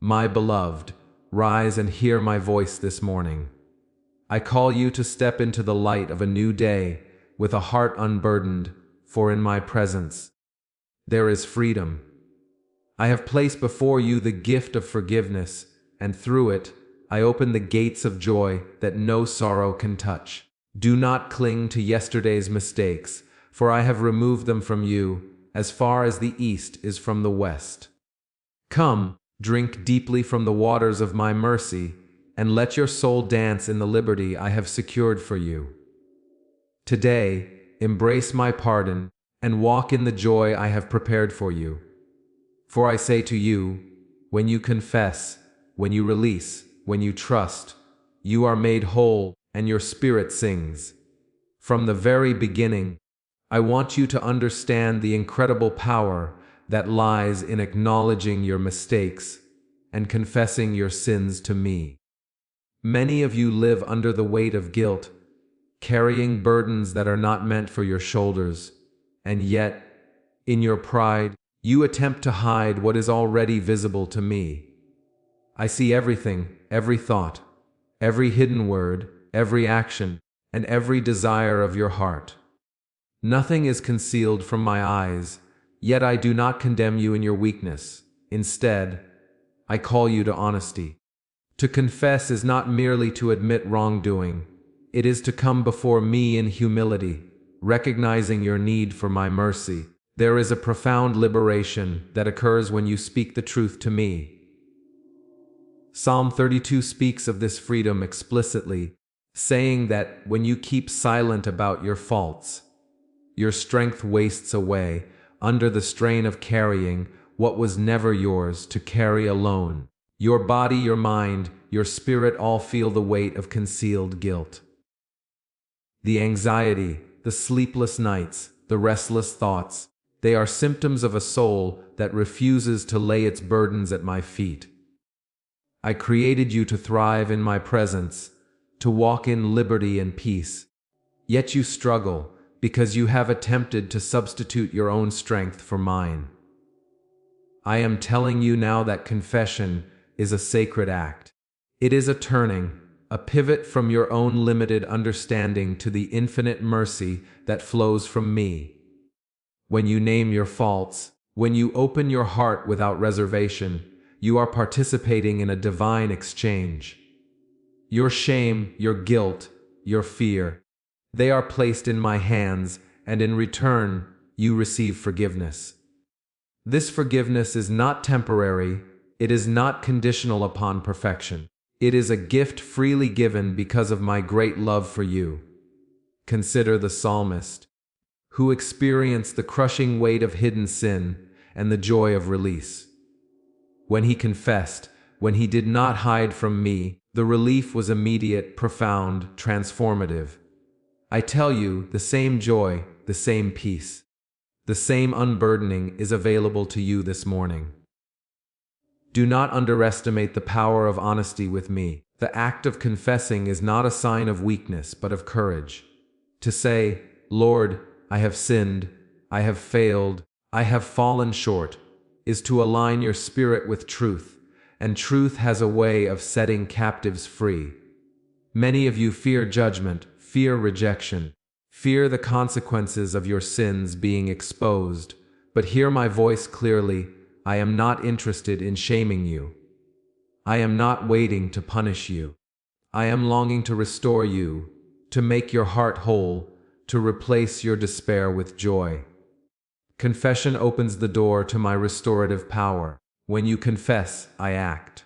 My beloved, rise and hear my voice this morning. I call you to step into the light of a new day with a heart unburdened, for in my presence there is freedom. I have placed before you the gift of forgiveness, and through it I open the gates of joy that no sorrow can touch. Do not cling to yesterday's mistakes, for I have removed them from you as far as the east is from the west. Come, drink deeply from the waters of my mercy, and let your soul dance in the liberty I have secured for you. Today, embrace my pardon and walk in the joy I have prepared for you. For I say to you, when you confess, when you release, when you trust, you are made whole and your spirit sings. From the very beginning, I want you to understand the incredible power that lies in acknowledging your mistakes and confessing your sins to me. Many of you live under the weight of guilt, carrying burdens that are not meant for your shoulders, and yet, in your pride, you attempt to hide what is already visible to me. I see everything, every thought, every hidden word, every action, and every desire of your heart. Nothing is concealed from my eyes, yet I do not condemn you in your weakness. Instead, I call you to honesty. To confess is not merely to admit wrongdoing, it is to come before me in humility, recognizing your need for my mercy. There is a profound liberation that occurs when you speak the truth to me. Psalm 32 speaks of this freedom explicitly, saying that when you keep silent about your faults, your strength wastes away under the strain of carrying what was never yours to carry alone. Your body, your mind, your spirit all feel the weight of concealed guilt. The anxiety, the sleepless nights, the restless thoughts, they are symptoms of a soul that refuses to lay its burdens at my feet. I created you to thrive in my presence, to walk in liberty and peace. Yet you struggle because you have attempted to substitute your own strength for mine. I am telling you now that confession is a sacred act. It is a turning, a pivot from your own limited understanding to the infinite mercy that flows from me. When you name your faults, when you open your heart without reservation, you are participating in a divine exchange. Your shame, your guilt, your fear, they are placed in my hands, and in return, you receive forgiveness. This forgiveness is not temporary, it is not conditional upon perfection. It is a gift freely given because of my great love for you. Consider the psalmist, who experienced the crushing weight of hidden sin and the joy of release. When he confessed, when he did not hide from me, the relief was immediate, profound, transformative. I tell you, the same joy, the same peace, the same unburdening is available to you this morning. Do not underestimate the power of honesty with me. The act of confessing is not a sign of weakness, but of courage. To say, Lord, I have sinned, I have failed, I have fallen short, is to align your spirit with truth, and truth has a way of setting captives free. Many of you fear judgment, fear rejection, fear the consequences of your sins being exposed, but hear my voice clearly. I am not interested in shaming you. I am not waiting to punish you. I am longing to restore you, to make your heart whole, to replace your despair with joy. Confession opens the door to my restorative power. When you confess, I act.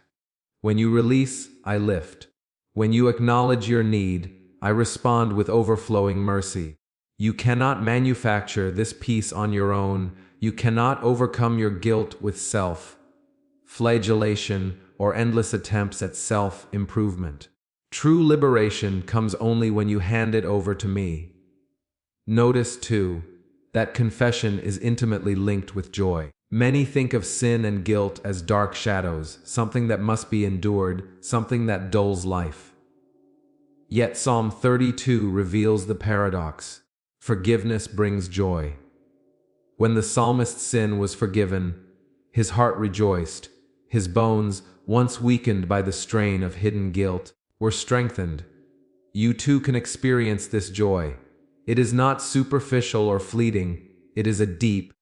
When you release, I lift. When you acknowledge your need, I respond with overflowing mercy. You cannot manufacture this peace on your own. You cannot overcome your guilt with self-flagellation or endless attempts at self-improvement. True liberation comes only when you hand it over to me. Notice, too, that confession is intimately linked with joy. Many think of sin and guilt as dark shadows, something that must be endured, something that dulls life. Yet Psalm 32 reveals the paradox. Forgiveness brings joy. When the psalmist's sin was forgiven, his heart rejoiced, His bones, once weakened by the strain of hidden guilt, were strengthened. You too can experience this joy. It is not superficial or fleeting. It is a deep,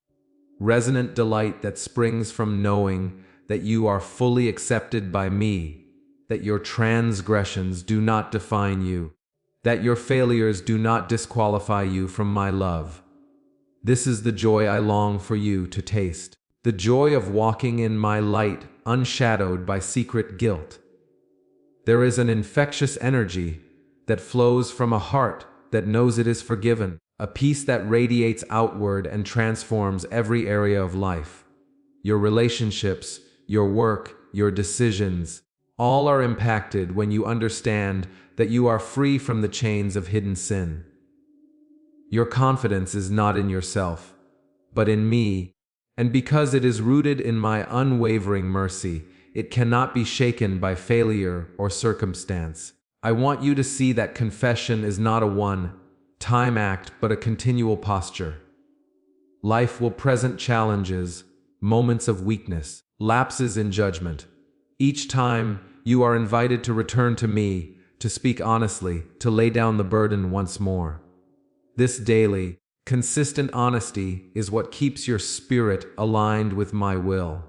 resonant delight that springs from knowing that you are fully accepted by me, that your transgressions do not define you, that your failures do not disqualify you from my love. This is the joy I long for you to taste, the joy of walking in my light, unshadowed by secret guilt. There is an infectious energy that flows from a heart that knows it is forgiven, a peace that radiates outward and transforms every area of life. Your relationships, your work, your decisions, all are impacted when you understand that you are free from the chains of hidden sin. Your confidence is not in yourself, but in me, and because it is rooted in my unwavering mercy, it cannot be shaken by failure or circumstance. I want you to see that confession is not a one-time act, but a continual posture. Life will present challenges, moments of weakness, lapses in judgment. Each time, you are invited to return to me, to speak honestly, to lay down the burden once more. This daily, consistent honesty is what keeps your spirit aligned with my will.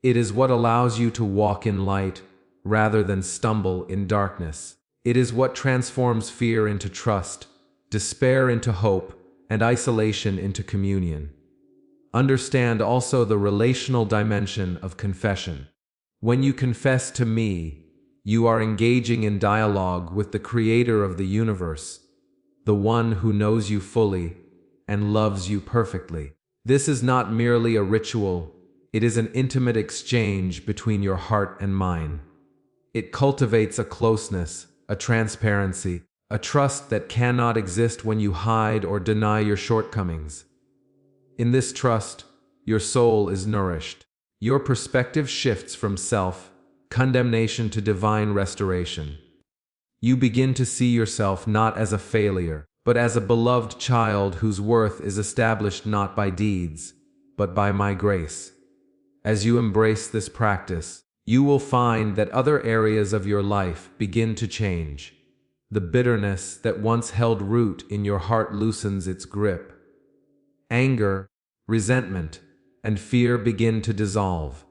It is what allows you to walk in light rather than stumble in darkness. It is what transforms fear into trust, despair into hope, and isolation into communion. Understand also the relational dimension of confession. When you confess to me, you are engaging in dialogue with the Creator of the universe, the one who knows you fully and loves you perfectly. This is not merely a ritual, it is an intimate exchange between your heart and mine. It cultivates a closeness, a transparency, a trust that cannot exist when you hide or deny your shortcomings. In this trust, your soul is nourished. Your perspective shifts from self-condemnation to divine restoration. You begin to see yourself not as a failure, but as a beloved child whose worth is established not by deeds, but by my grace. As you embrace this practice, you will find that other areas of your life begin to change. The bitterness that once held root in your heart loosens its grip. Anger, resentment, and fear begin to dissolve.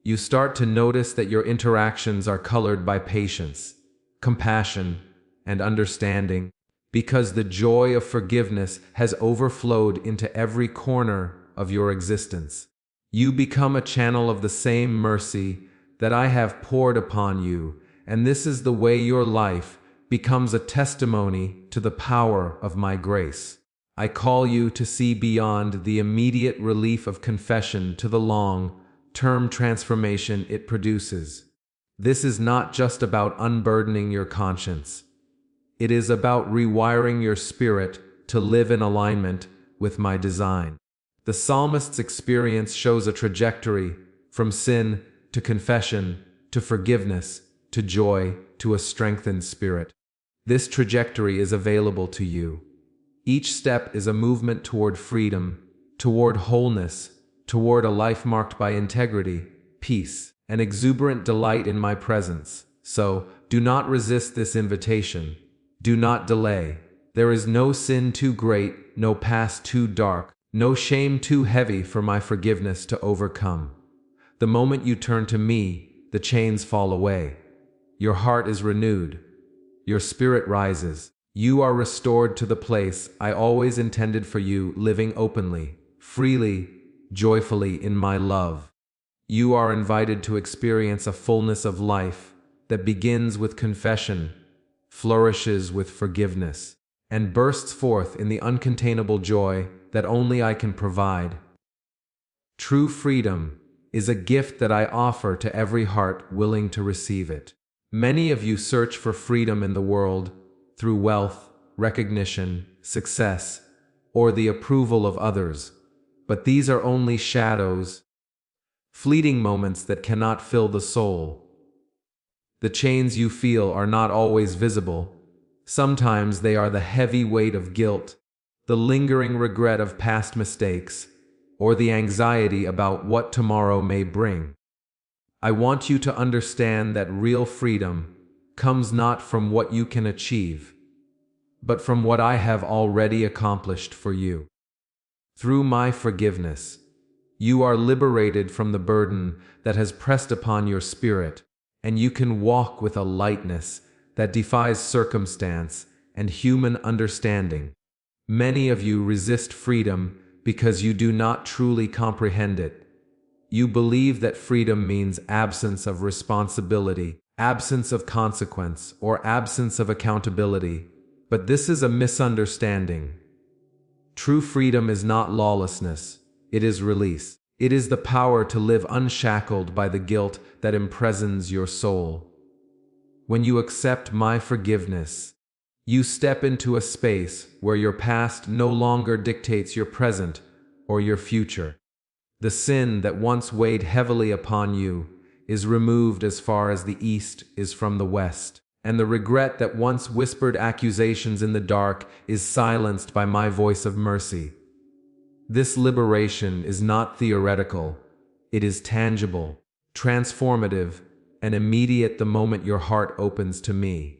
You start to notice that your interactions are colored by patience, compassion, and understanding, because the joy of forgiveness has overflowed into every corner of your existence. You become a channel of the same mercy that I have poured upon you, and this is the way your life becomes a testimony to the power of my grace. I call you to see beyond the immediate relief of confession to the long-term transformation it produces. This is not just about unburdening your conscience. It is about rewiring your spirit to live in alignment with my design. The psalmist's experience shows a trajectory from sin to confession, to forgiveness, to joy, to a strengthened spirit. This trajectory is available to you. Each step is a movement toward freedom, toward wholeness, toward a life marked by integrity, peace, and exuberant delight in my presence. So, do not resist this invitation. Do not delay. There is no sin too great, no past too dark, no shame too heavy for my forgiveness to overcome. The moment you turn to me, the chains fall away. Your heart is renewed. Your spirit rises. You are restored to the place I always intended for you, living openly, freely, joyfully in my love. You are invited to experience a fullness of life that begins with confession, flourishes with forgiveness, and bursts forth in the uncontainable joy that only I can provide. True freedom is a gift that I offer to every heart willing to receive it. Many of you search for freedom in the world through wealth, recognition, success, or the approval of others, but these are only shadows, fleeting moments that cannot fill the soul. The chains you feel are not always visible. Sometimes they are the heavy weight of guilt, the lingering regret of past mistakes, or the anxiety about what tomorrow may bring. I want you to understand that real freedom comes not from what you can achieve, but from what I have already accomplished for you. Through my forgiveness, you are liberated from the burden that has pressed upon your spirit, and you can walk with a lightness that defies circumstance and human understanding. Many of you resist freedom because you do not truly comprehend it. You believe that freedom means absence of responsibility, absence of consequence, or absence of accountability, but this is a misunderstanding. True freedom is not lawlessness, it is release. It is the power to live unshackled by the guilt that imprisons your soul. When you accept my forgiveness, you step into a space where your past no longer dictates your present or your future. The sin that once weighed heavily upon you is removed as far as the east is from the west, and the regret that once whispered accusations in the dark is silenced by my voice of mercy. This liberation is not theoretical, it is tangible, transformative, and immediate the moment your heart opens to me.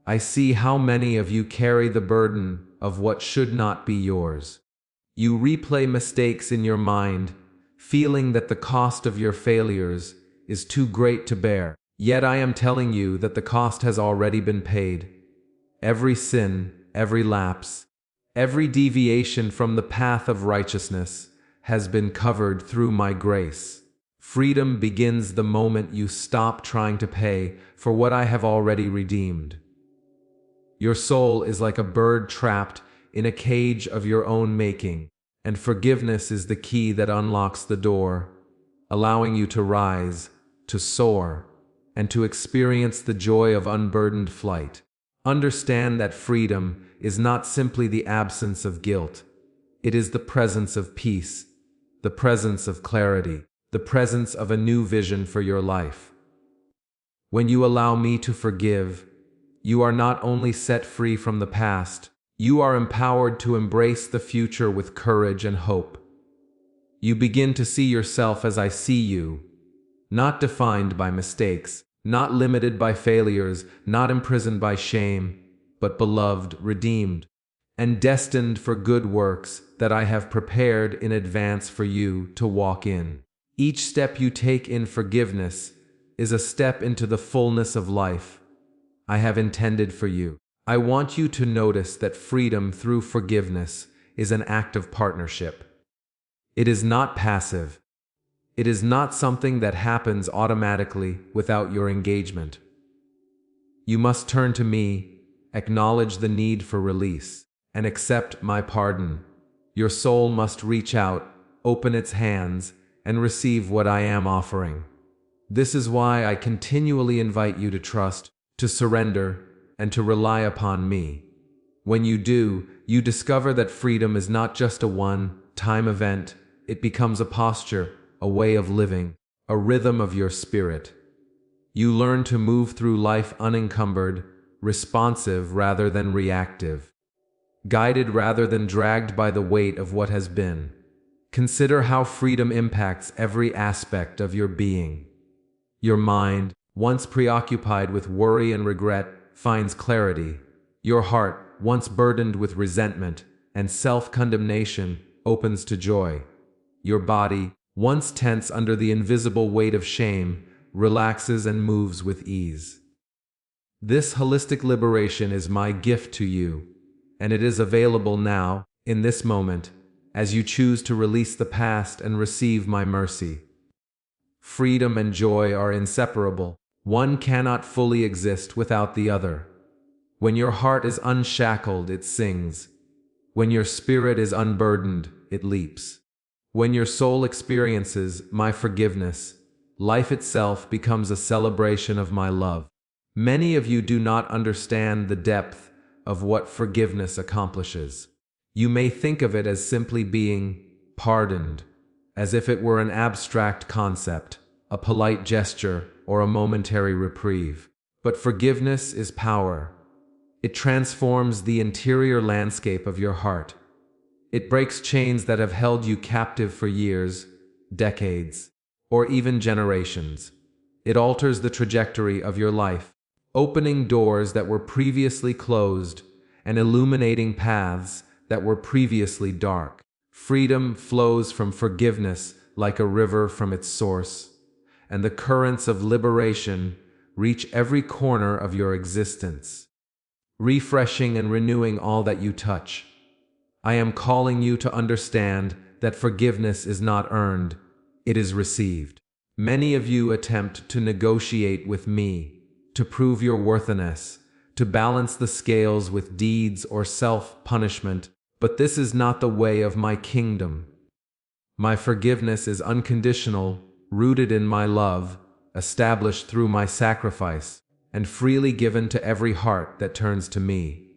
I see how many of you carry the burden of what should not be yours. You replay mistakes in your mind, feeling that the cost of your failures is too great to bear. Yet I am telling you that the cost has already been paid. Every sin, every lapse, every deviation from the path of righteousness has been covered through my grace. Freedom begins the moment you stop trying to pay for what I have already redeemed. Your soul is like a bird trapped in a cage of your own making, and forgiveness is the key that unlocks the door, allowing you to rise, to soar, and to experience the joy of unburdened flight. Understand that freedom is not simply the absence of guilt. It is the presence of peace, the presence of clarity, the presence of a new vision for your life. When you allow me to forgive, you are not only set free from the past, you are empowered to embrace the future with courage and hope. You begin to see yourself as I see you, not defined by mistakes, not limited by failures, not imprisoned by shame, but beloved, redeemed, and destined for good works that I have prepared in advance for you to walk in. Each step you take in forgiveness is a step into the fullness of life I have intended for you. I want you to notice that freedom through forgiveness is an act of partnership. It is not passive. It is not something that happens automatically without your engagement. You must turn to me, acknowledge the need for release, and accept my pardon. Your soul must reach out, open its hands, and receive what I am offering. This is why I continually invite you to trust, to surrender, and to rely upon me. When you do, you discover that freedom is not just a one-time event. It becomes a posture, a way of living, a rhythm of your spirit. You learn to move through life unencumbered, responsive rather than reactive, guided rather than dragged by the weight of what has been. Consider how freedom impacts every aspect of your being. Your mind, once preoccupied with worry and regret, finds clarity. Your heart, once burdened with resentment and self-condemnation, opens to joy. Your body, once tense under the invisible weight of shame, relaxes and moves with ease. This holistic liberation is my gift to you, and it is available now, in this moment, as you choose to release the past and receive my mercy. Freedom and joy are inseparable. One cannot fully exist without the other. When your heart is unshackled, it sings. When your spirit is unburdened, it leaps. When your soul experiences my forgiveness, life itself becomes a celebration of my love. Many of you do not understand the depth of what forgiveness accomplishes. You may think of it as simply being pardoned, as if it were an abstract concept, a polite gesture, or a momentary reprieve. But forgiveness is power. It transforms the interior landscape of your heart. It breaks chains that have held you captive for years, decades, or even generations. It alters the trajectory of your life, opening doors that were previously closed and illuminating paths that were previously dark. Freedom flows from forgiveness like a river from its source, and the currents of liberation reach every corner of your existence, refreshing and renewing all that you touch. I am calling you to understand that forgiveness is not earned, it is received. Many of you attempt to negotiate with me, to prove your worthiness, to balance the scales with deeds or self-punishment, but this is not the way of my kingdom. My forgiveness is unconditional, rooted in my love, established through my sacrifice, and freely given to every heart that turns to me.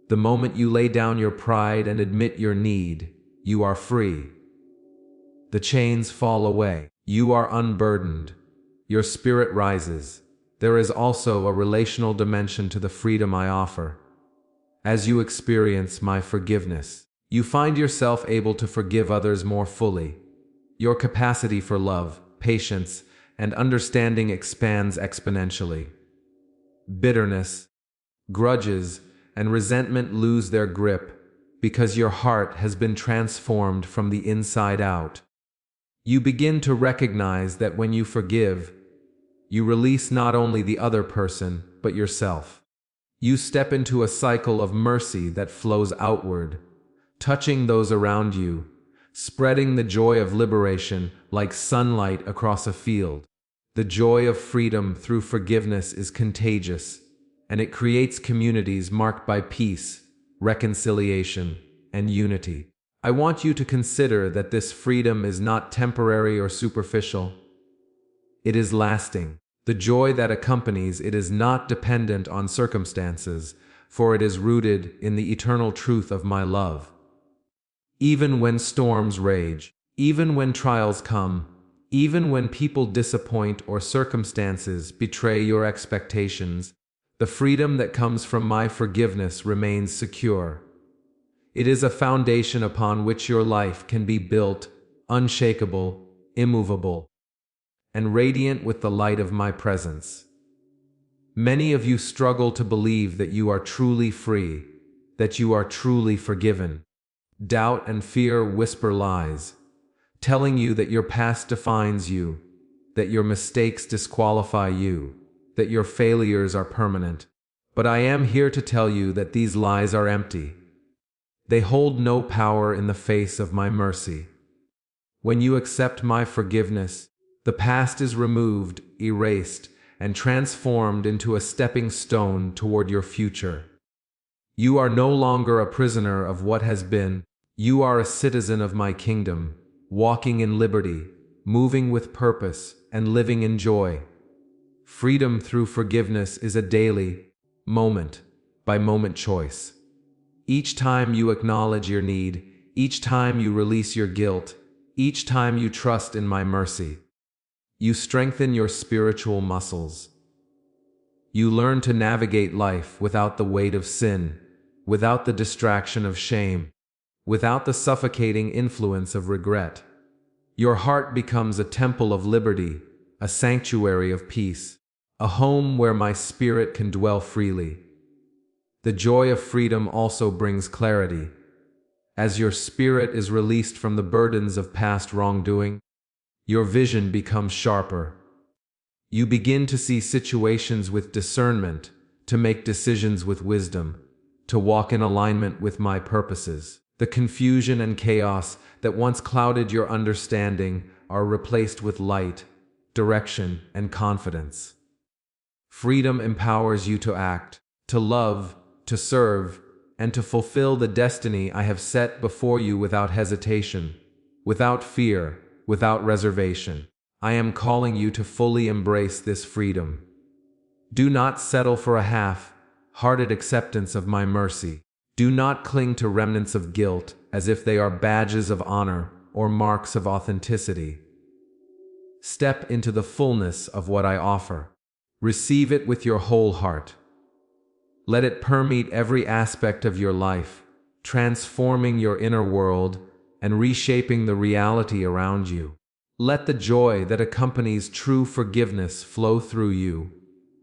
The moment you lay down your pride and admit your need, you are free. The chains fall away. You are unburdened. Your spirit rises. There is also a relational dimension to the freedom I offer. As you experience my forgiveness, you find yourself able to forgive others more fully. Your capacity for love, patience, and understanding expands exponentially. Bitterness, grudges, and resentment lose their grip because your heart has been transformed from the inside out. You begin to recognize that when you forgive, you release not only the other person, but yourself. You step into a cycle of mercy that flows outward, touching those around you, spreading the joy of liberation like sunlight across a field. The joy of freedom through forgiveness is contagious, and it creates communities marked by peace, reconciliation, and unity. I want you to consider that this freedom is not temporary or superficial. It is lasting. The joy that accompanies it is not dependent on circumstances, for it is rooted in the eternal truth of my love. Even when storms rage, even when trials come, even when people disappoint or circumstances betray your expectations, the freedom that comes from my forgiveness remains secure. It is a foundation upon which your life can be built, unshakable, immovable, and radiant with the light of my presence. Many of you struggle to believe that you are truly free, that you are truly forgiven. Doubt and fear whisper lies, telling you that your past defines you, that your mistakes disqualify you, that your failures are permanent. But I am here to tell you that these lies are empty. They hold no power in the face of my mercy. When you accept my forgiveness, the past is removed, erased, and transformed into a stepping stone toward your future. You are no longer a prisoner of what has been. You are a citizen of my kingdom, walking in liberty, moving with purpose, and living in joy. Freedom through forgiveness is a daily, moment-by-moment choice. Each time you acknowledge your need, each time you release your guilt, each time you trust in my mercy, you strengthen your spiritual muscles. You learn to navigate life without the weight of sin, without the distraction of shame, without the suffocating influence of regret. Your heart becomes a temple of liberty, a sanctuary of peace, a home where my spirit can dwell freely. The joy of freedom also brings clarity. As your spirit is released from the burdens of past wrongdoing, your vision becomes sharper. You begin to see situations with discernment, to make decisions with wisdom, to walk in alignment with my purposes. The confusion and chaos that once clouded your understanding are replaced with light, direction, and confidence. Freedom empowers you to act, to love, to serve, and to fulfill the destiny I have set before you without hesitation, without fear, without reservation. I am calling you to fully embrace this freedom. Do not settle for a half-hearted acceptance of my mercy. Do not cling to remnants of guilt as if they are badges of honor or marks of authenticity. Step into the fullness of what I offer. Receive it with your whole heart. Let it permeate every aspect of your life, transforming your inner world and reshaping the reality around you. Let the joy that accompanies true forgiveness flow through you,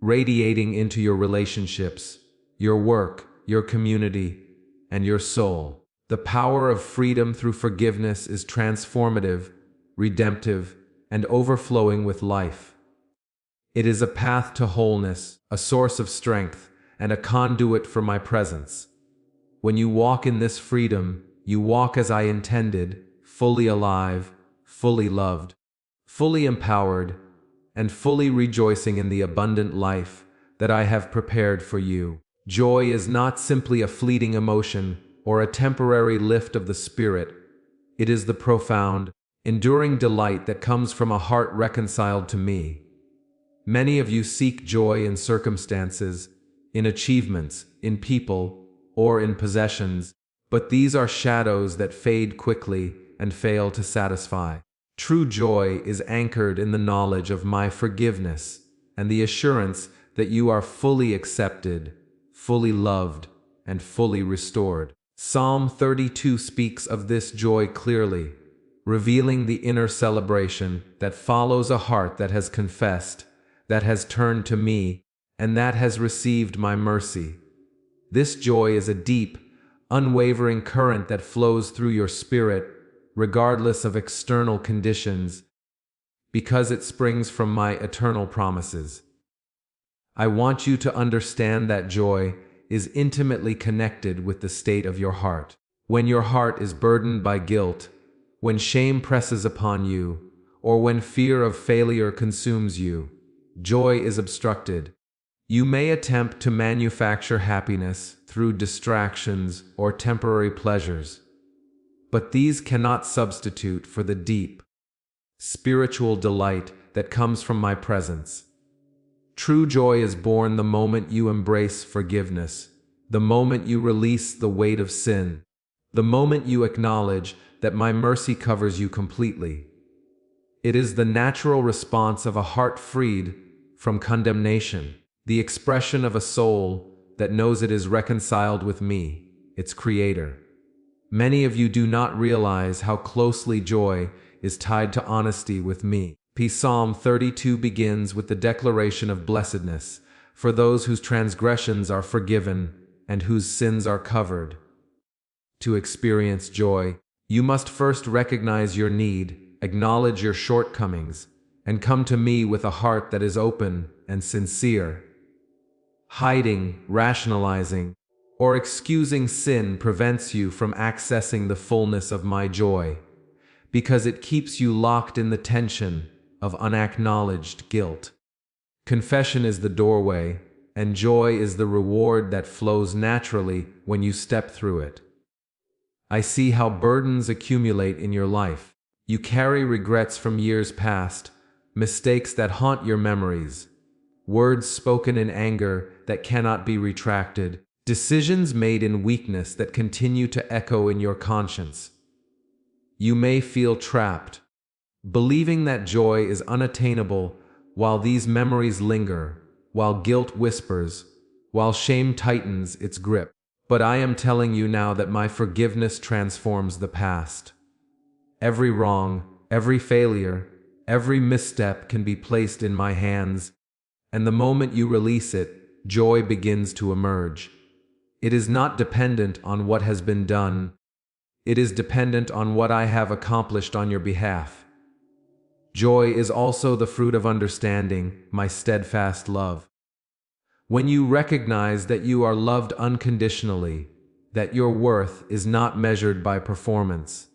radiating into your relationships, your work, your community, and your soul. The power of freedom through forgiveness is transformative, redemptive, and overflowing with life. It is a path to wholeness, a source of strength, and a conduit for my presence. When you walk in this freedom, you walk as I intended, fully alive, fully loved, fully empowered, and fully rejoicing in the abundant life that I have prepared for you. Joy is not simply a fleeting emotion or a temporary lift of the spirit. It is the profound, enduring delight that comes from a heart reconciled to me. Many of you seek joy in circumstances, in achievements, in people, or in possessions, but these are shadows that fade quickly and fail to satisfy. True joy is anchored in the knowledge of my forgiveness and the assurance that you are fully accepted, fully loved, and fully restored. Psalm 32 speaks of this joy clearly, revealing the inner celebration that follows a heart that has confessed, that has turned to me, and that has received my mercy. This joy is a deep, unwavering current that flows through your spirit, regardless of external conditions, because it springs from my eternal promises. I want you to understand that joy is intimately connected with the state of your heart. When your heart is burdened by guilt, when shame presses upon you, or when fear of failure consumes you, joy is obstructed. You may attempt to manufacture happiness through distractions or temporary pleasures, but these cannot substitute for the deep, spiritual delight that comes from my presence. True joy is born the moment you embrace forgiveness, the moment you release the weight of sin, the moment you acknowledge that my mercy covers you completely. It is the natural response of a heart freed from condemnation, the expression of a soul that knows it is reconciled with me, its creator. Many of you do not realize how closely joy is tied to honesty with me. Psalm 32 begins with the declaration of blessedness for those whose transgressions are forgiven and whose sins are covered. To experience joy, you must first recognize your need, acknowledge your shortcomings, and come to me with a heart that is open and sincere. Hiding, rationalizing, or excusing sin prevents you from accessing the fullness of my joy, because it keeps you locked in the tension of unacknowledged guilt. Confession is the doorway, and joy is the reward that flows naturally when you step through it. I see how burdens accumulate in your life. You carry regrets from years past, mistakes that haunt your memories, words spoken in anger that cannot be retracted, decisions made in weakness that continue to echo in your conscience. You may feel trapped, believing that joy is unattainable while these memories linger, while guilt whispers, while shame tightens its grip. But I am telling you now that my forgiveness transforms the past. Every wrong, every failure, every misstep can be placed in my hands, and the moment you release it, joy begins to emerge. It is not dependent on what has been done. It is dependent on what I have accomplished on your behalf. Joy is also the fruit of understanding, my steadfast love. When you recognize that you are loved unconditionally, that your worth is not measured by performance,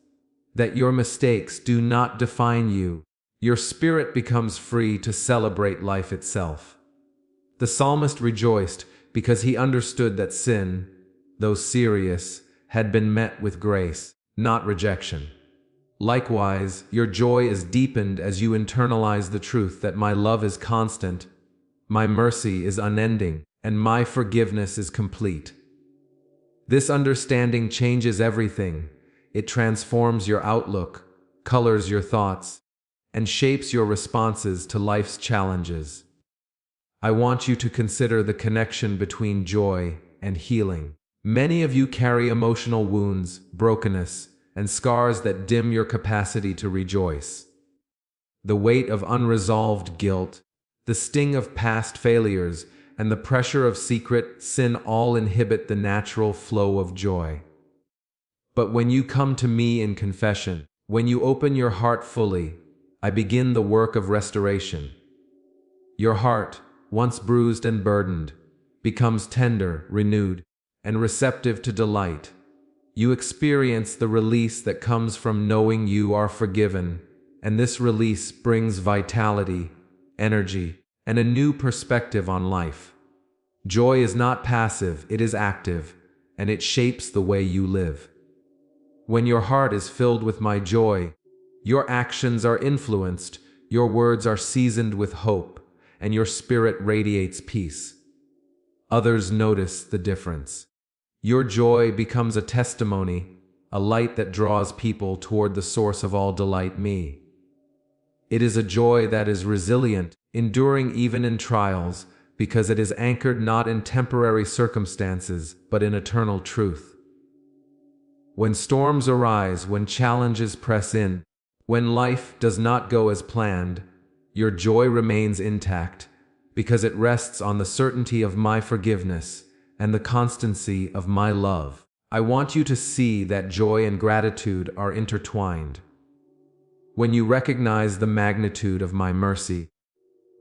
that your mistakes do not define you, your spirit becomes free to celebrate life itself. The psalmist rejoiced because he understood that sin, though serious, had been met with grace, not rejection. Likewise, your joy is deepened as you internalize the truth that my love is constant, my mercy is unending, and my forgiveness is complete. This understanding changes everything. It transforms your outlook, colors your thoughts, and shapes your responses to life's challenges. I want you to consider the connection between joy and healing. Many of you carry emotional wounds, brokenness, and scars that dim your capacity to rejoice. The weight of unresolved guilt, the sting of past failures, and the pressure of secret sin all inhibit the natural flow of joy. But when you come to me in confession, when you open your heart fully, I begin the work of restoration. Your heart, once bruised and burdened, becomes tender, renewed, and receptive to delight. You experience the release that comes from knowing you are forgiven, and this release brings vitality, energy, and a new perspective on life. Joy is not passive, it is active, and it shapes the way you live. When your heart is filled with my joy, your actions are influenced, your words are seasoned with hope, and your spirit radiates peace. Others notice the difference. Your joy becomes a testimony, a light that draws people toward the source of all delight, me. It is a joy that is resilient, enduring even in trials, because it is anchored not in temporary circumstances, but in eternal truth. When storms arise, when challenges press in, when life does not go as planned, your joy remains intact, because it rests on the certainty of my forgiveness and the constancy of my love. I want you to see that joy and gratitude are intertwined. When you recognize the magnitude of my mercy,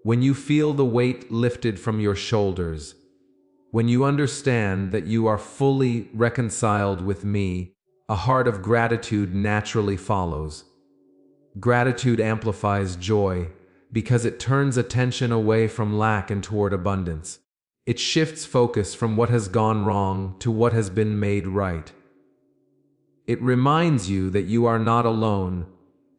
when you feel the weight lifted from your shoulders, when you understand that you are fully reconciled with me, a heart of gratitude naturally follows. Gratitude amplifies joy because it turns attention away from lack and toward abundance. It shifts focus from what has gone wrong to what has been made right. It reminds you that you are not alone,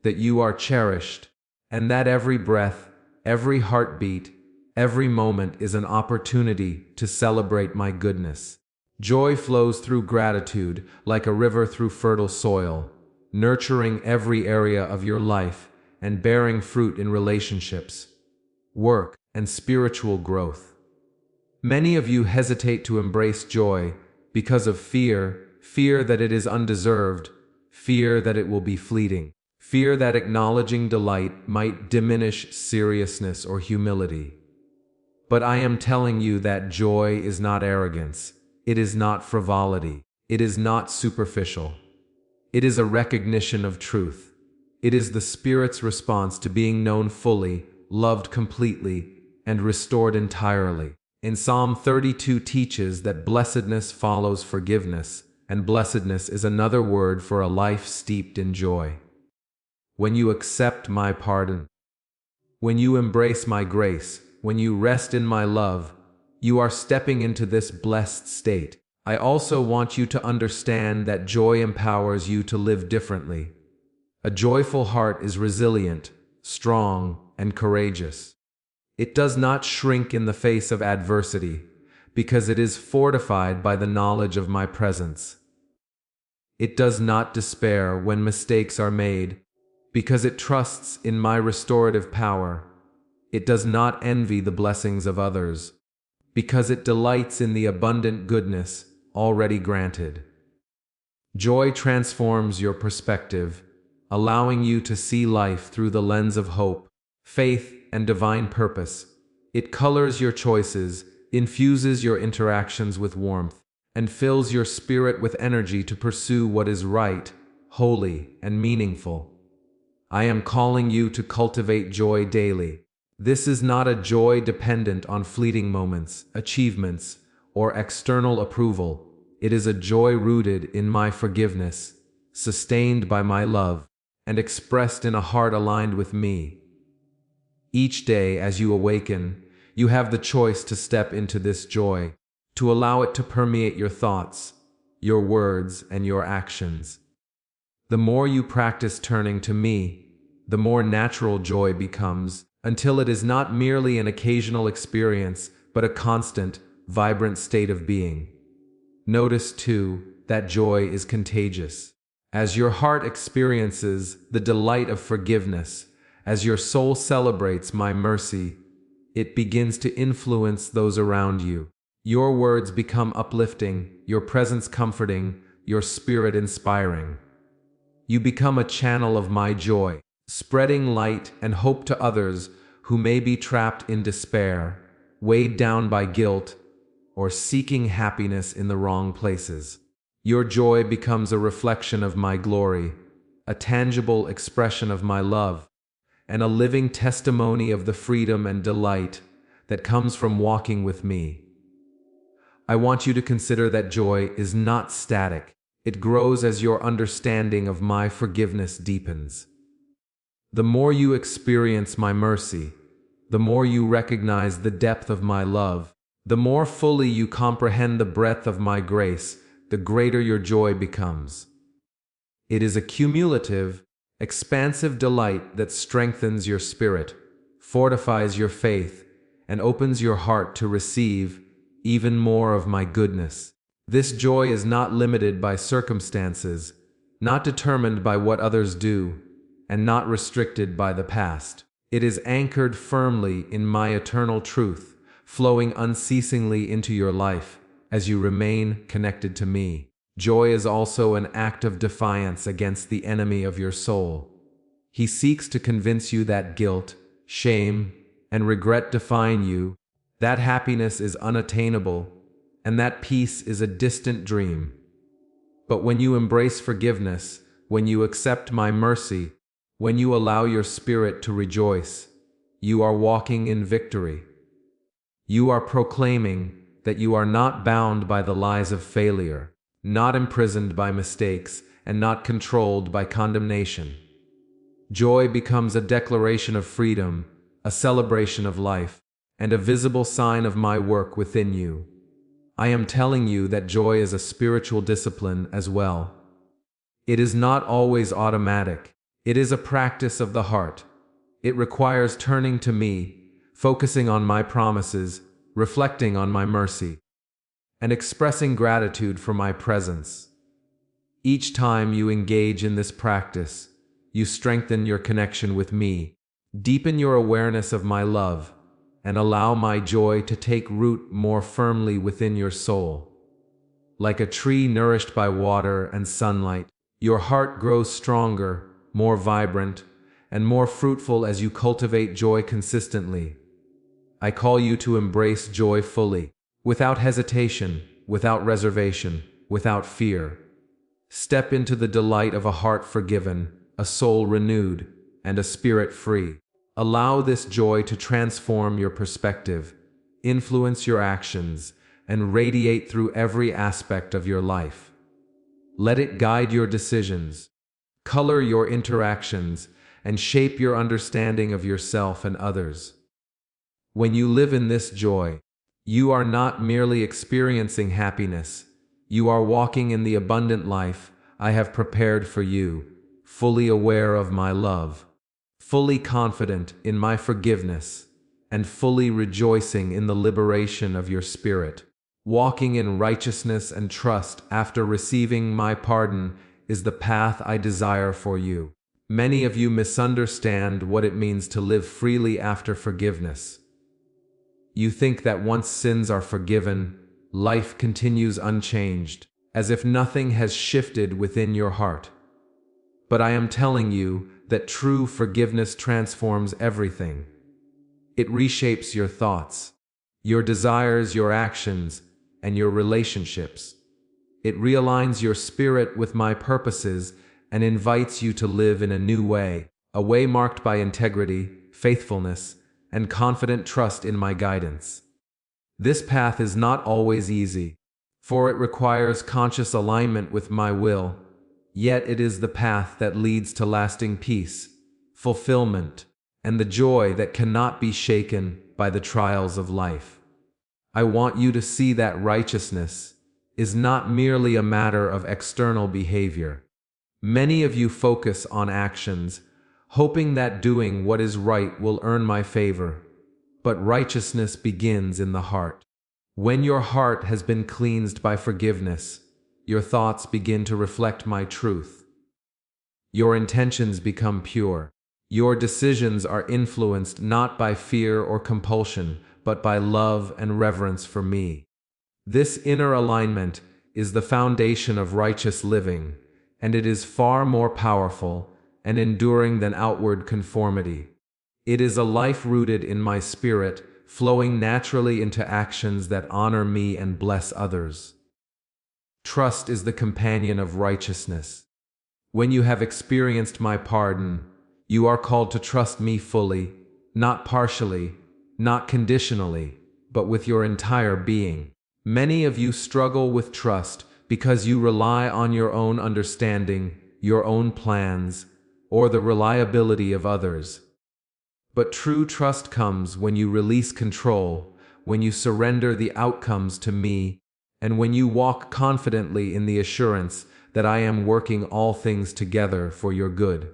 that you are cherished, and that every breath, every heartbeat, every moment is an opportunity to celebrate my goodness. Joy flows through gratitude like a river through fertile soil, nurturing every area of your life and bearing fruit in relationships, work, and spiritual growth. Many of you hesitate to embrace joy because of fear that it is undeserved, fear that it will be fleeting, fear that acknowledging delight might diminish seriousness or humility. But I am telling you that joy is not arrogance, it is not frivolity, it is not superficial. It is a recognition of truth. It is the Spirit's response to being known fully, loved completely, and restored entirely. In Psalm 32 teaches that blessedness follows forgiveness, and blessedness is another word for a life steeped in joy. When you accept my pardon, when you embrace my grace, when you rest in my love, you are stepping into this blessed state. I also want you to understand that joy empowers you to live differently. A joyful heart is resilient, strong, and courageous. It does not shrink in the face of adversity, because it is fortified by the knowledge of my presence. It does not despair when mistakes are made, because it trusts in my restorative power. It does not envy the blessings of others, because it delights in the abundant goodness already granted. Joy transforms your perspective, allowing you to see life through the lens of hope, faith, and divine purpose. It colors your choices, infuses your interactions with warmth, and fills your spirit with energy to pursue what is right, holy, and meaningful. I am calling you to cultivate joy daily. This is not a joy dependent on fleeting moments, achievements, or external approval. It is a joy rooted in my forgiveness, sustained by my love, and expressed in a heart aligned with me. Each day as you awaken, you have the choice to step into this joy, to allow it to permeate your thoughts, your words, and your actions. The more you practice turning to me, the more natural joy becomes, until it is not merely an occasional experience, but a constant, vibrant state of being. Notice, too, that joy is contagious. As your heart experiences the delight of forgiveness, as your soul celebrates my mercy, it begins to influence those around you. Your words become uplifting, your presence comforting, your spirit inspiring. You become a channel of my joy, spreading light and hope to others who may be trapped in despair, weighed down by guilt, or seeking happiness in the wrong places. Your joy becomes a reflection of my glory, a tangible expression of my love, and a living testimony of the freedom and delight that comes from walking with me. I want you to consider that joy is not static. It grows as your understanding of my forgiveness deepens. The more you experience my mercy, the more you recognize the depth of my love, the more fully you comprehend the breadth of my grace, the greater your joy becomes. It is a cumulative, expansive delight that strengthens your spirit, fortifies your faith, and opens your heart to receive even more of my goodness. This joy is not limited by circumstances, not determined by what others do, and not restricted by the past. It is anchored firmly in my eternal truth, flowing unceasingly into your life as you remain connected to me. Joy is also an act of defiance against the enemy of your soul. He seeks to convince you that guilt, shame, and regret define you, that happiness is unattainable, and that peace is a distant dream. But when you embrace forgiveness, when you accept my mercy, when you allow your spirit to rejoice, you are walking in victory. You are proclaiming that you are not bound by the lies of failure, not imprisoned by mistakes, and not controlled by condemnation. Joy becomes a declaration of freedom, a celebration of life, and a visible sign of my work within you. I am telling you that joy is a spiritual discipline as well. It is not always automatic. It is a practice of the heart. It requires turning to me, focusing on my promises, reflecting on my mercy, and expressing gratitude for my presence. Each time you engage in this practice, you strengthen your connection with me, deepen your awareness of my love, and allow my joy to take root more firmly within your soul. Like a tree nourished by water and sunlight, your heart grows stronger, more vibrant, and more fruitful as you cultivate joy consistently. I call you to embrace joy fully, without hesitation, without reservation, without fear. Step into the delight of a heart forgiven, a soul renewed, and a spirit free. Allow this joy to transform your perspective, influence your actions, and radiate through every aspect of your life. Let it guide your decisions, color your interactions, and shape your understanding of yourself and others. When you live in this joy, you are not merely experiencing happiness, you are walking in the abundant life I have prepared for you, fully aware of my love, fully confident in my forgiveness, and fully rejoicing in the liberation of your spirit. Walking in righteousness and trust after receiving my pardon is the path I desire for you. Many of you misunderstand what it means to live freely after forgiveness. You think that once sins are forgiven, life continues unchanged, as if nothing has shifted within your heart. But I am telling you that true forgiveness transforms everything. It reshapes your thoughts, your desires, your actions, and your relationships. It realigns your spirit with my purposes and invites you to live in a new way, a way marked by integrity, faithfulness, and confident trust in my guidance. This path is not always easy, for it requires conscious alignment with my will, yet it is the path that leads to lasting peace, fulfillment, and the joy that cannot be shaken by the trials of life. I want you to see that righteousness is not merely a matter of external behavior. Many of you focus on actions, hoping that doing what is right will earn my favor. But righteousness begins in the heart. When your heart has been cleansed by forgiveness, your thoughts begin to reflect my truth. Your intentions become pure. Your decisions are influenced not by fear or compulsion, but by love and reverence for me. This inner alignment is the foundation of righteous living, and it is far more powerful and enduring than outward conformity. It is a life rooted in my spirit, flowing naturally into actions that honor me and bless others. Trust is the companion of righteousness. When you have experienced my pardon, you are called to trust me fully, not partially, not conditionally, but with your entire being. Many of you struggle with trust because you rely on your own understanding, your own plans, or the reliability of others. But true trust comes when you release control, when you surrender the outcomes to me, and when you walk confidently in the assurance that I am working all things together for your good.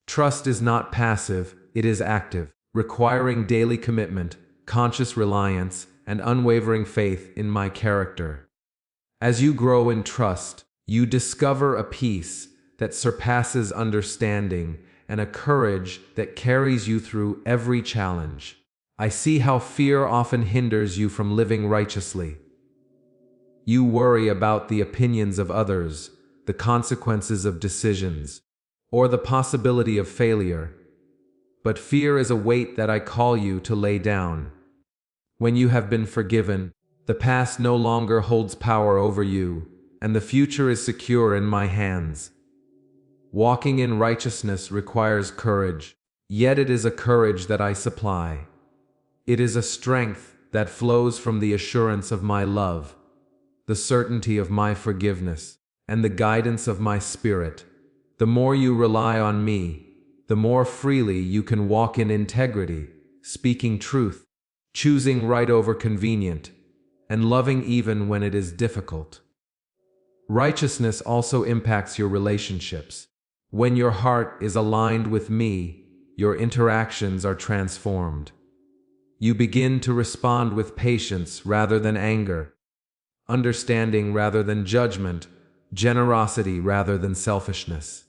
Trust is not passive, it is active, requiring daily commitment, conscious reliance, and unwavering faith in my character. As you grow in trust, you discover a peace that surpasses understanding and a courage that carries you through every challenge. I see how fear often hinders you from living righteously. You worry about the opinions of others, the consequences of decisions, or the possibility of failure. But fear is a weight that I call you to lay down. When you have been forgiven, the past no longer holds power over you, and the future is secure in my hands. Walking in righteousness requires courage, yet it is a courage that I supply. It is a strength that flows from the assurance of my love, the certainty of my forgiveness, and the guidance of my spirit. The more you rely on me, the more freely you can walk in integrity, speaking truth, choosing right over convenient, and loving even when it is difficult. Righteousness also impacts your relationships. When your heart is aligned with me, your interactions are transformed. You begin to respond with patience rather than anger, understanding rather than judgment, generosity rather than selfishness.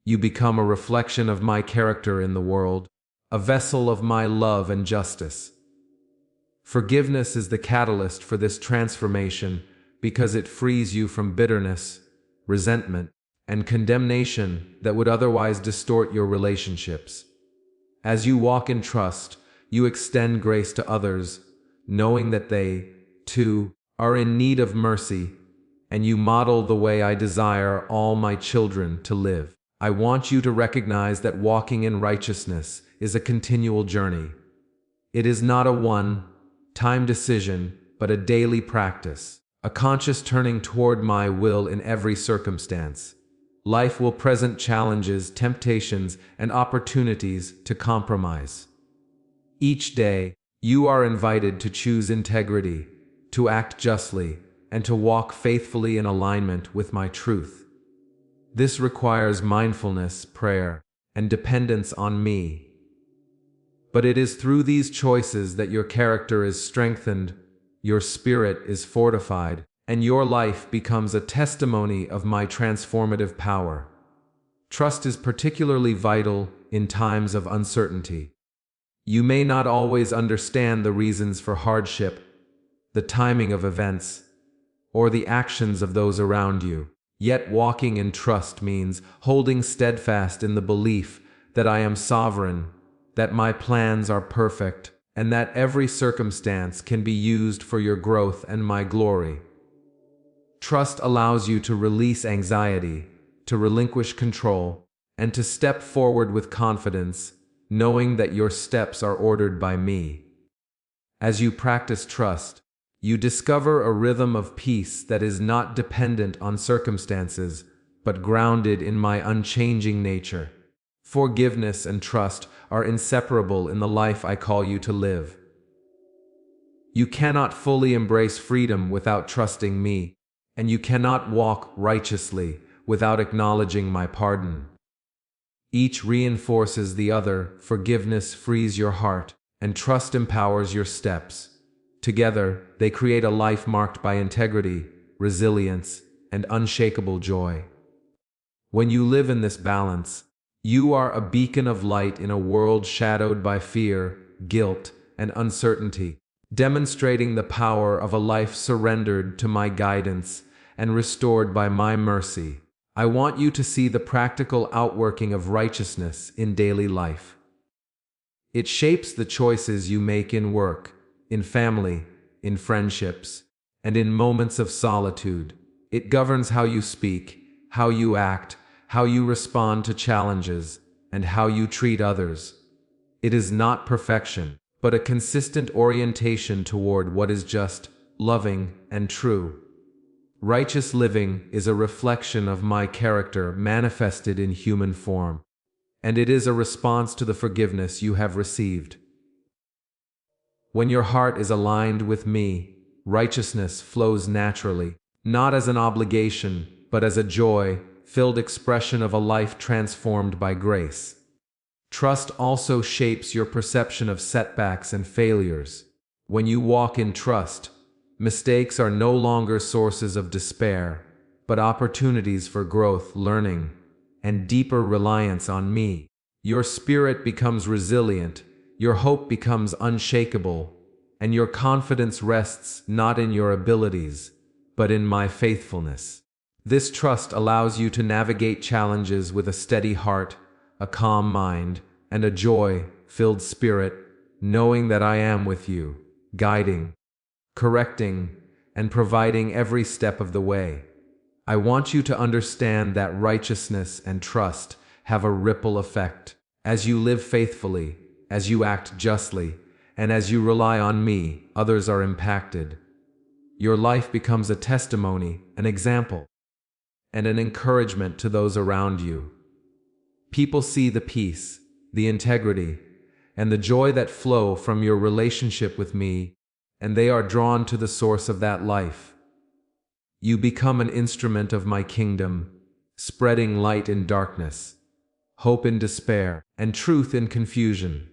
You become a reflection of my character in the world, a vessel of my love and justice. Forgiveness is the catalyst for this transformation because it frees you from bitterness, resentment, and condemnation that would otherwise distort your relationships. As you walk in trust, you extend grace to others, knowing that they, too, are in need of mercy, and you model the way I desire all my children to live. I want you to recognize that walking in righteousness is a continual journey. It is not a one-time decision, but a daily practice, a conscious turning toward my will in every circumstance. Life will present challenges, temptations, and opportunities to compromise. Each day, you are invited to choose integrity, to act justly, and to walk faithfully in alignment with my truth. This requires mindfulness, prayer, and dependence on me. But it is through these choices that your character is strengthened, your spirit is fortified, and your life becomes a testimony of my transformative power. Trust is particularly vital in times of uncertainty. You may not always understand the reasons for hardship, the timing of events, or the actions of those around you. Yet walking in trust means holding steadfast in the belief that I am sovereign, that my plans are perfect, and that every circumstance can be used for your growth and my glory. Trust allows you to release anxiety, to relinquish control, and to step forward with confidence, knowing that your steps are ordered by me. As you practice trust, you discover a rhythm of peace that is not dependent on circumstances, but grounded in my unchanging nature. Forgiveness and trust are inseparable in the life I call you to live. You cannot fully embrace freedom without trusting me, and you cannot walk righteously without acknowledging my pardon. Each reinforces the other. Forgiveness frees your heart, and trust empowers your steps. Together, they create a life marked by integrity, resilience, and unshakable joy. When you live in this balance, you are a beacon of light in a world shadowed by fear, guilt, and uncertainty, demonstrating the power of a life surrendered to my guidance and restored by my mercy. I want you to see the practical outworking of righteousness in daily life. It shapes the choices you make in work, in family, in friendships, and in moments of solitude. It governs how you speak, how you act, how you respond to challenges, and how you treat others. It is not perfection, but a consistent orientation toward what is just, loving, and true. Righteous living is a reflection of my character manifested in human form, and it is a response to the forgiveness you have received. When your heart is aligned with me, righteousness flows naturally, not as an obligation, but as a joy-filled expression of a life transformed by grace. Trust also shapes your perception of setbacks and failures. When you walk in trust, mistakes are no longer sources of despair, but opportunities for growth, learning, and deeper reliance on me. Your spirit becomes resilient, your hope becomes unshakable, and your confidence rests not in your abilities, but in my faithfulness. This trust allows you to navigate challenges with a steady heart, a calm mind, and a joy-filled spirit, knowing that I am with you, guiding, correcting, and providing every step of the way. I want you to understand that righteousness and trust have a ripple effect. As you live faithfully, as you act justly, and as you rely on me, others are impacted. Your life becomes a testimony, an example, and an encouragement to those around you. People see the peace, the integrity, and the joy that flow from your relationship with me, and they are drawn to the source of that life. You become an instrument of my kingdom, spreading light in darkness, hope in despair, and truth in confusion.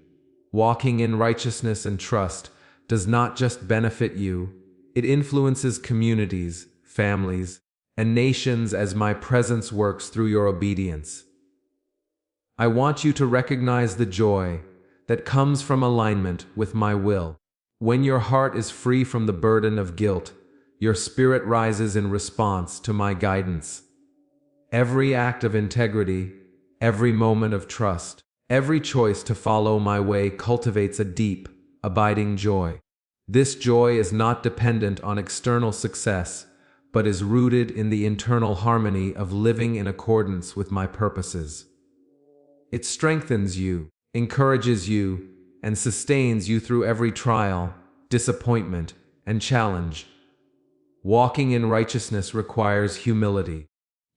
Walking in righteousness and trust does not just benefit you, it influences communities, families, and nations as my presence works through your obedience. I want you to recognize the joy that comes from alignment with my will. When your heart is free from the burden of guilt, your spirit rises in response to my guidance. Every act of integrity, every moment of trust, every choice to follow my way cultivates a deep, abiding joy. This joy is not dependent on external success, but is rooted in the internal harmony of living in accordance with my purposes. It strengthens you, encourages you, and sustains you through every trial, disappointment, and challenge. Walking in righteousness requires humility.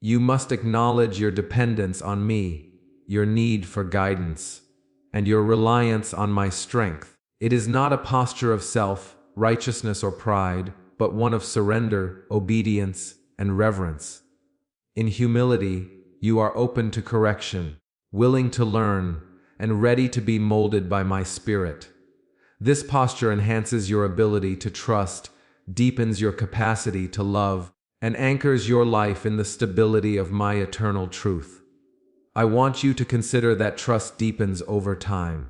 You must acknowledge your dependence on me, your need for guidance, and your reliance on my strength. It is not a posture of self-righteousness or pride, but one of surrender, obedience, and reverence. In humility, you are open to correction, willing to learn, and ready to be molded by my Spirit. This posture enhances your ability to trust, deepens your capacity to love, and anchors your life in the stability of my eternal truth. I want you to consider that trust deepens over time.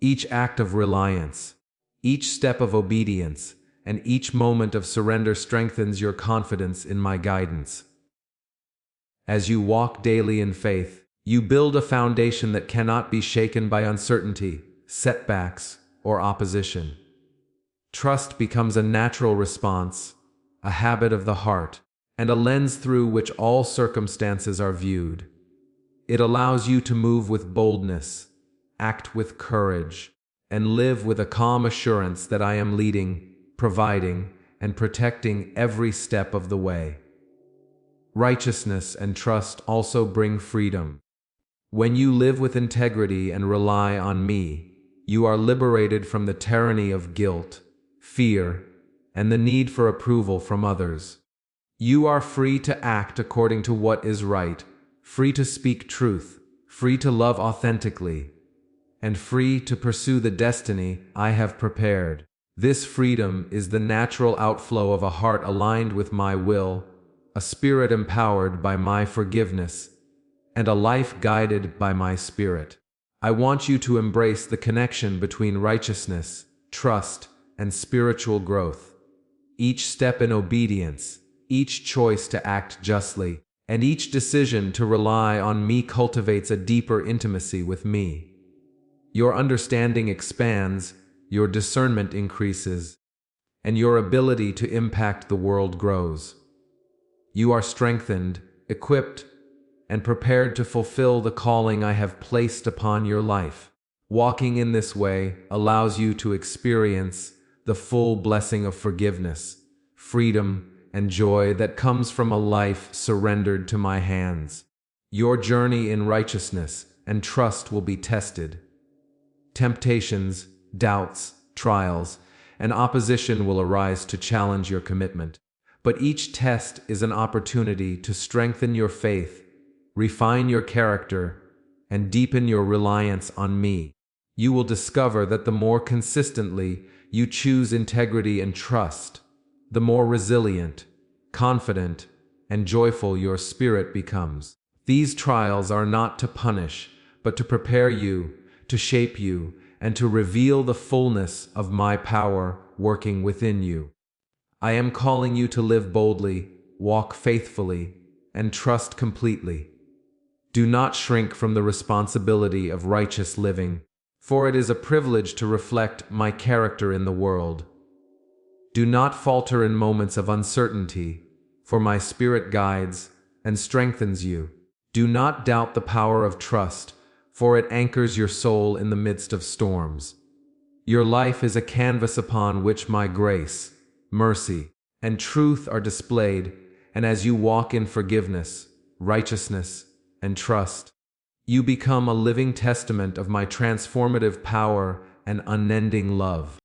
Each act of reliance, each step of obedience, and each moment of surrender strengthens your confidence in my guidance. As you walk daily in faith, you build a foundation that cannot be shaken by uncertainty, setbacks, or opposition. Trust becomes a natural response, a habit of the heart, and a lens through which all circumstances are viewed. It allows you to move with boldness, act with courage, and live with a calm assurance that I am leading, providing, and protecting every step of the way. Righteousness and trust also bring freedom. When you live with integrity and rely on me, you are liberated from the tyranny of guilt, fear, and the need for approval from others. You are free to act according to what is right, free to speak truth, free to love authentically, and free to pursue the destiny I have prepared. This freedom is the natural outflow of a heart aligned with my will, a spirit empowered by my forgiveness, and a life guided by my Spirit. I want you to embrace the connection between righteousness, trust, and spiritual growth. Each step in obedience, each choice to act justly, and each decision to rely on me cultivates a deeper intimacy with me. Your understanding expands, your discernment increases, and your ability to impact the world grows. You are strengthened, equipped, and prepared to fulfill the calling I have placed upon your life. Walking in this way allows you to experience the full blessing of forgiveness, freedom, and joy that comes from a life surrendered to my hands. Your journey in righteousness and trust will be tested. Temptations, doubts, trials, and opposition will arise to challenge your commitment. But each test is an opportunity to strengthen your faith, refine your character, and deepen your reliance on me. You will discover that the more consistently you choose integrity and trust, the more resilient, confident, and joyful your spirit becomes. These trials are not to punish, but to prepare you, to shape you, and to reveal the fullness of my power working within you. I am calling you to live boldly, walk faithfully, and trust completely. Do not shrink from the responsibility of righteous living, for it is a privilege to reflect my character in the world. Do not falter in moments of uncertainty, for my Spirit guides and strengthens you. Do not doubt the power of trust, for it anchors your soul in the midst of storms. Your life is a canvas upon which my grace, mercy, and truth are displayed, and as you walk in forgiveness, righteousness, and trust, you become a living testament of my transformative power and unending love.